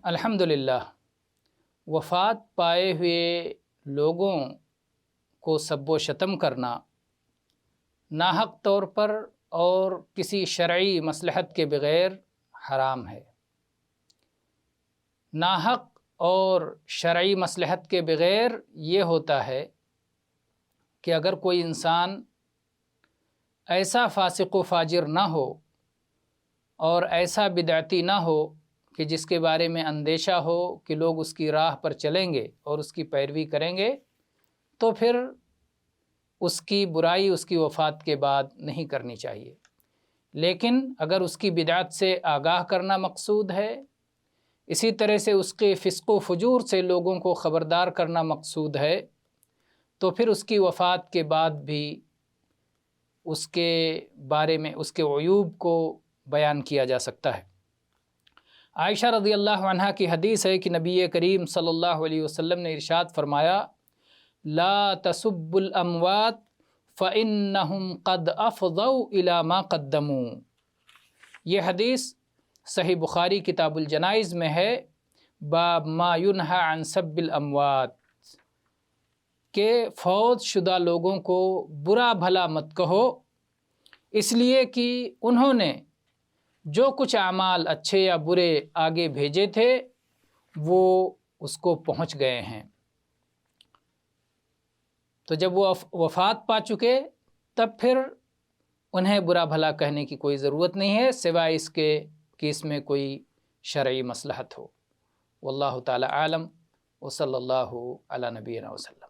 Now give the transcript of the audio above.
الحمدللہ، وفات پائے ہوئے لوگوں کو سب و شتم کرنا ناحق طور پر اور کسی شرعی مصلحت کے بغیر حرام ہے۔ ناحق اور شرعی مصلحت کے بغیر یہ ہوتا ہے کہ اگر کوئی انسان ایسا فاسق و فاجر نہ ہو اور ایسا بدعتی نہ ہو کہ جس کے بارے میں اندیشہ ہو کہ لوگ اس کی راہ پر چلیں گے اور اس کی پیروی کریں گے، تو پھر اس کی برائی اس کی وفات کے بعد نہیں کرنی چاہیے۔ لیکن اگر اس کی بدعت سے آگاہ کرنا مقصود ہے، اسی طرح سے اس کے فسق و فجور سے لوگوں کو خبردار کرنا مقصود ہے، تو پھر اس کی وفات کے بعد بھی اس کے بارے میں اس کے عیوب کو بیان کیا جا سکتا ہے۔ عائشہ رضی اللہ عنہا کی حدیث ہے کہ نبی کریم صلی اللہ علیہ وسلم نے ارشاد فرمایا، لا تسبوا الاموات فانہم قد افضوا الی ما قدموا۔ یہ حدیث صحیح بخاری کتاب الجنائز میں ہے، باب ما ینہی عن سب الاموات، کہ فوت شدہ لوگوں کو برا بھلا مت کہو، اس لیے کہ انہوں نے جو کچھ اعمال اچھے یا برے آگے بھیجے تھے وہ اس کو پہنچ گئے ہیں۔ تو جب وہ وفات پا چکے تب پھر انہیں برا بھلا کہنے کی کوئی ضرورت نہیں ہے، سوائے اس کے کہ اس میں کوئی شرعی مصلحت ہو۔ واللہ تعالی عالم، وصلی اللہ علی نبینا وسلم۔